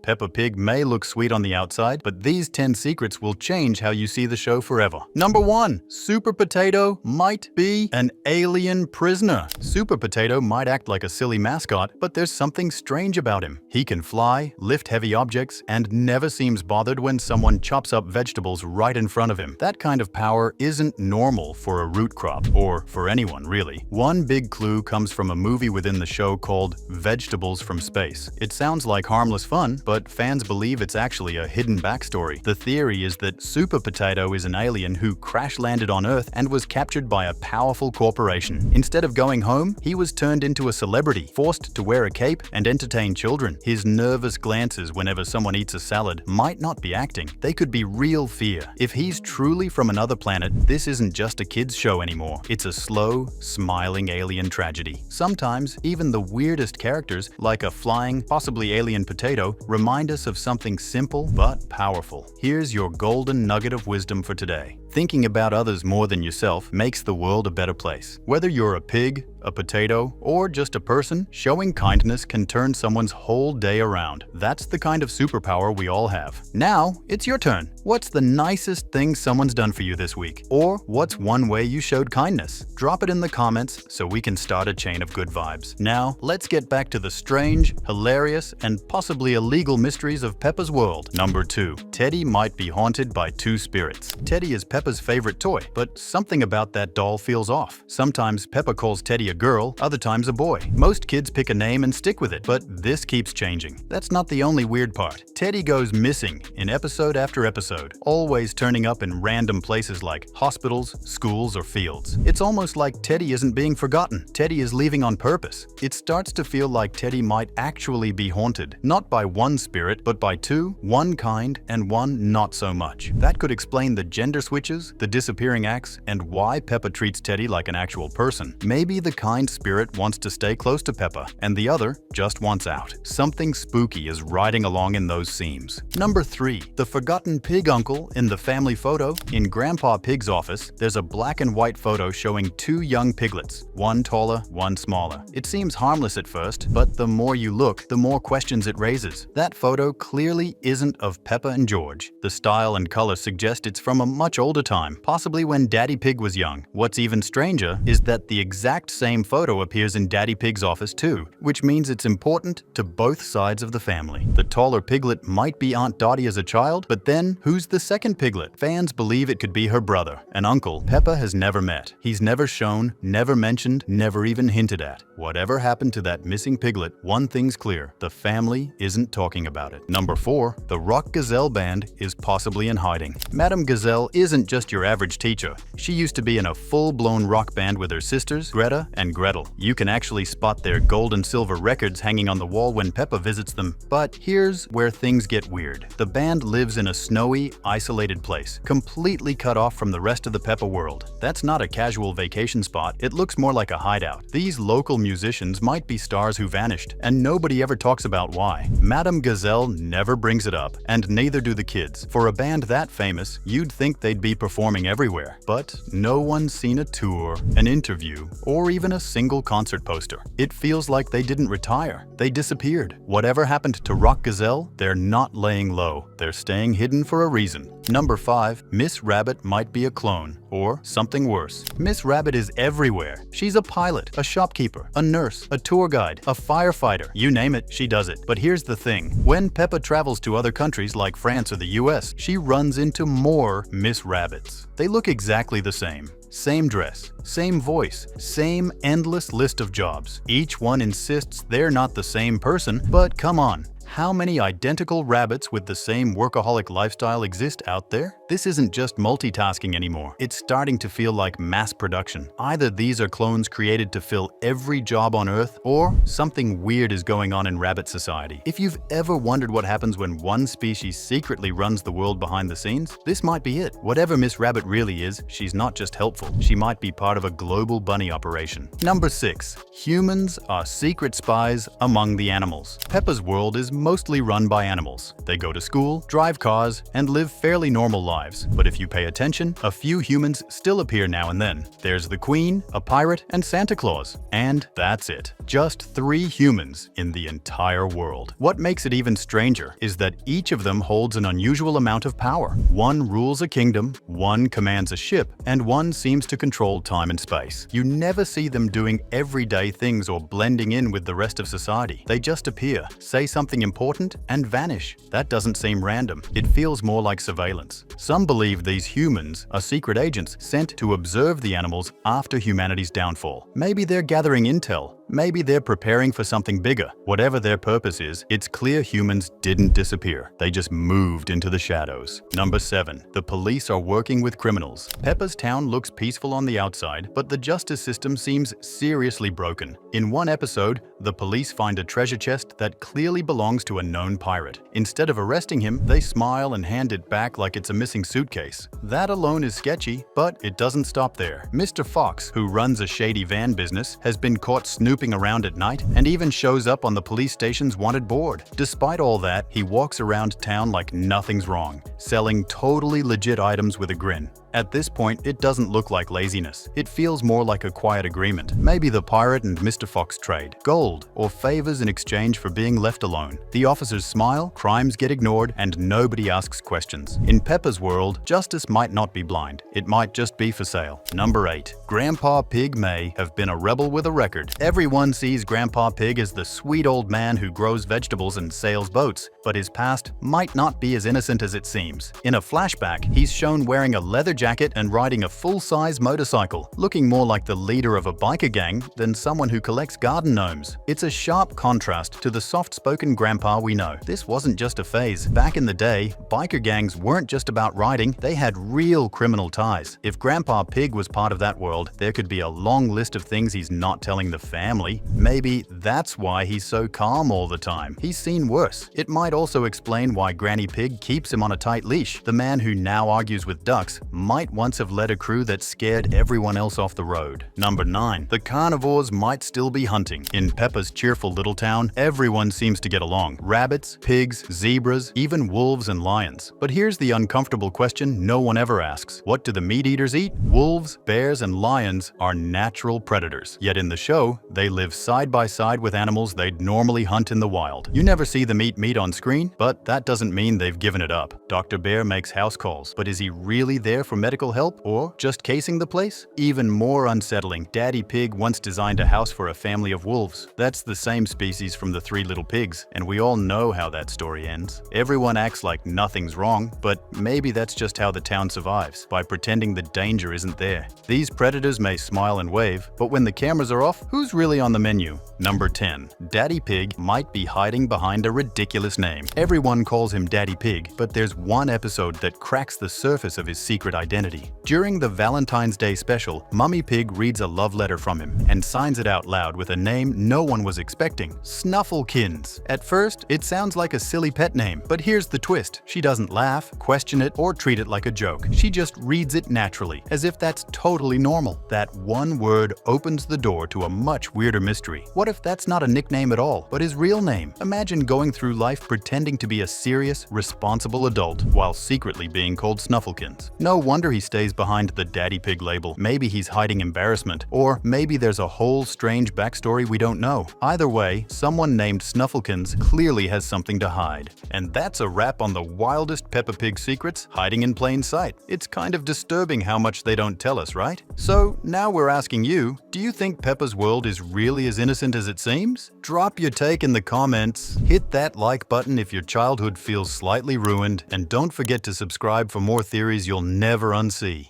Peppa Pig may look sweet on the outside, but these 10 secrets will change how you see the show forever. Number 1. Super Potato might be an alien prisoner. Super Potato might act like a silly mascot, but there's something strange about him. He can fly, lift heavy objects, and never seems bothered when someone chops up vegetables right in front of him. That kind of power isn't normal for a root crop, or for anyone really. One big clue comes from a movie within the show called Vegetables from Space. It sounds like harmless fun, but fans believe it's actually a hidden backstory. The theory is that Super Potato is an alien who crash-landed on Earth and was captured by a powerful corporation. Instead of going home, he was turned into a celebrity, forced to wear a cape and entertain children. His nervous glances whenever someone eats a salad might not be acting. They could be real fear. If he's truly from another planet, this isn't just a kid's show anymore. It's a slow, smiling alien tragedy. Sometimes, even the weirdest characters, like a flying, possibly alien potato, remind us of something simple but powerful. Here's your golden nugget of wisdom for today. Thinking about others more than yourself makes the world a better place. Whether you're a pig, a potato, or just a person, showing kindness can turn someone's whole day around. That's the kind of superpower we all have. Now, it's your turn. What's the nicest thing someone's done for you this week? Or what's one way you showed kindness? Drop it in the comments so we can start a chain of good vibes. Now, let's get back to the strange, hilarious, and possibly illegal mysteries of Peppa's world. Number 2. Teddy might be haunted by 2 spirits. Teddy is Peppa's favorite toy, but something about that doll feels off. Sometimes Peppa calls Teddy a girl, other times a boy. Most kids pick a name and stick with it, but this keeps changing. That's not the only weird part. Teddy goes missing in episode after episode, always turning up in random places like hospitals, schools, or fields. It's almost like Teddy isn't being forgotten. Teddy is leaving on purpose. It starts to feel like Teddy might actually be haunted, not by one spirit, but by 2, one kind and one not so much. That could explain the gender switches, the disappearing acts, and why Peppa treats Teddy like an actual person. Maybe the kind spirit wants to stay close to Peppa, and the other just wants out. Something spooky is riding along in those seams. Number 3. The forgotten pig uncle in the family photo. In Grandpa Pig's office, there's a black and white photo showing 2 young piglets, one taller, one smaller. It seems harmless at first, but the more you look, the more questions it raises. That photo clearly isn't of Peppa and George. The style and color suggest it's from a much older time, possibly when Daddy Pig was young. What's even stranger is that the exact same photo appears in Daddy Pig's office too, which means it's important to both sides of the family. The taller piglet might be Aunt Dottie as a child, but then who's the second piglet? Fans believe it could be her brother, an uncle Peppa has never met. He's never shown, never mentioned, never even hinted at. Whatever happened to that missing piglet, one thing's clear: the family isn't talking about it. Number 4. The Rock Gazelle Band is possibly in hiding. Madame Gazelle isn't just your average teacher. She used to be in a full-blown rock band with her sisters, Greta and Gretel. You can actually spot their gold and silver records hanging on the wall when Peppa visits them. But here's where things get weird. The band lives in a snowy, isolated place, completely cut off from the rest of the Peppa world. That's not a casual vacation spot. It looks more like a hideout. These local musicians might be stars who vanished, and nobody ever talks about why. Madame Gazelle never brings it up, and neither do the kids. For a band that famous, you'd think they'd be performing everywhere. But no one's seen a tour, an interview, or even a single concert poster. It feels like they didn't retire. They disappeared. Whatever happened to Rock Gazelle, they're not laying low. They're staying hidden for a reason. Number 5. Miss Rabbit might be a clone, or something worse. Miss Rabbit is everywhere. She's a pilot, a shopkeeper, a nurse, a tour guide, a firefighter. You name it, she does it. But here's the thing. When Peppa travels to other countries like France or the US, she runs into more Miss Rabbits. They look exactly the same. Same dress, same voice, same endless list of jobs. Each one insists they're not the same person, but come on. How many identical rabbits with the same workaholic lifestyle exist out there? This isn't just multitasking anymore. It's starting to feel like mass production. Either these are clones created to fill every job on Earth, or something weird is going on in rabbit society. If you've ever wondered what happens when one species secretly runs the world behind the scenes, this might be it. Whatever Miss Rabbit really is, she's not just helpful. She might be part of a global bunny operation. Number 6. Humans are secret spies among the animals. Peppa's world is mostly run by animals. They go to school, drive cars, and live fairly normal lives. But if you pay attention, a few humans still appear now and then. There's the Queen, a pirate, and Santa Claus. And that's it. Just 3 humans in the entire world. What makes it even stranger is that each of them holds an unusual amount of power. One rules a kingdom, one commands a ship, and one seems to control time and space. You never see them doing everyday things or blending in with the rest of society. They just appear, say something important, and vanish. That doesn't seem random. It feels more like surveillance. Some believe these humans are secret agents sent to observe the animals after humanity's downfall. Maybe they're gathering intel. Maybe they're preparing for something bigger. Whatever their purpose is, it's clear humans didn't disappear. They just moved into the shadows. Number 7. The police are working with criminals. Peppa's town looks peaceful on the outside, but the justice system seems seriously broken. In one episode, the police find a treasure chest that clearly belongs to a known pirate. Instead of arresting him, they smile and hand it back like it's a missing suitcase. That alone is sketchy, but it doesn't stop there. Mr. Fox, who runs a shady van business, has been caught snooping around at night and even shows up on the police station's wanted board. Despite all that, he walks around town like nothing's wrong, selling totally legit items with a grin. At this point, it doesn't look like laziness. It feels more like a quiet agreement. Maybe the pirate and Mr. Fox trade gold or favors in exchange for being left alone. The officers smile, crimes get ignored, and nobody asks questions. In Peppa's world, justice might not be blind. It might just be for sale. Number 8. Grandpa Pig may have been a rebel with a record. Everyone sees Grandpa Pig as the sweet old man who grows vegetables and sails boats, but his past might not be as innocent as it seems. In a flashback, he's shown wearing a leather jacket and riding a full-size motorcycle, looking more like the leader of a biker gang than someone who collects garden gnomes. It's a sharp contrast to the soft-spoken grandpa we know. This wasn't just a phase. Back in the day, biker gangs weren't just about riding, they had real criminal ties. If Grandpa Pig was part of that world, there could be a long list of things he's not telling the family. Maybe that's why he's so calm all the time. He's seen worse. It might also explain why Granny Pig keeps him on a tight leash. The man who now argues with ducks might once have led a crew that scared everyone else off the road. Number 9. The carnivores might still be hunting. In Peppa's cheerful little town, everyone seems to get along. Rabbits, pigs, zebras, even wolves and lions. But here's the uncomfortable question no one ever asks. What do the meat eaters eat? Wolves, bears, and lions are natural predators. Yet in the show, they live side by side with animals they'd normally hunt in the wild. You never see them eat meat on screen, but that doesn't mean they've given it up. Dr. Bear makes house calls, but is he really there for medical help or just casing the place? Even more unsettling, Daddy Pig once designed a house for a family of wolves. That's the same species from the 3 Little Pigs, and we all know how that story ends. Everyone acts like nothing's wrong, but maybe that's just how the town survives, by pretending the danger isn't there. These predators may smile and wave, but when the cameras are off, who's really on the menu? Number 10. Daddy Pig might be hiding behind a ridiculous name. Everyone calls him Daddy Pig, but there's one episode that cracks the surface of his secret identity. During the Valentine's Day special, Mummy Pig reads a love letter from him and signs it out loud with a name no one was expecting: Snufflekins. At first, it sounds like a silly pet name, but here's the twist. She doesn't laugh, question it, or treat it like a joke. She just reads it naturally, as if that's totally normal. That one word opens the door to a much weirder mystery. What if that's not a nickname at all, but his real name? Imagine going through life pretending to be a serious, responsible adult while secretly being called Snufflekins. No wonder he stays behind the Daddy Pig label. Maybe he's hiding embarrassment, or maybe there's a whole strange backstory we don't know. Either way, someone named Snufflekins clearly has something to hide. And that's a wrap on the wildest Peppa Pig secrets hiding in plain sight. It's kind of disturbing how much they don't tell us, right? So now we're asking you, do you think Peppa's world is really as innocent as it seems? Drop your take in the comments, hit that like button if your childhood feels slightly ruined, and don't forget to subscribe for more theories you'll never unsee.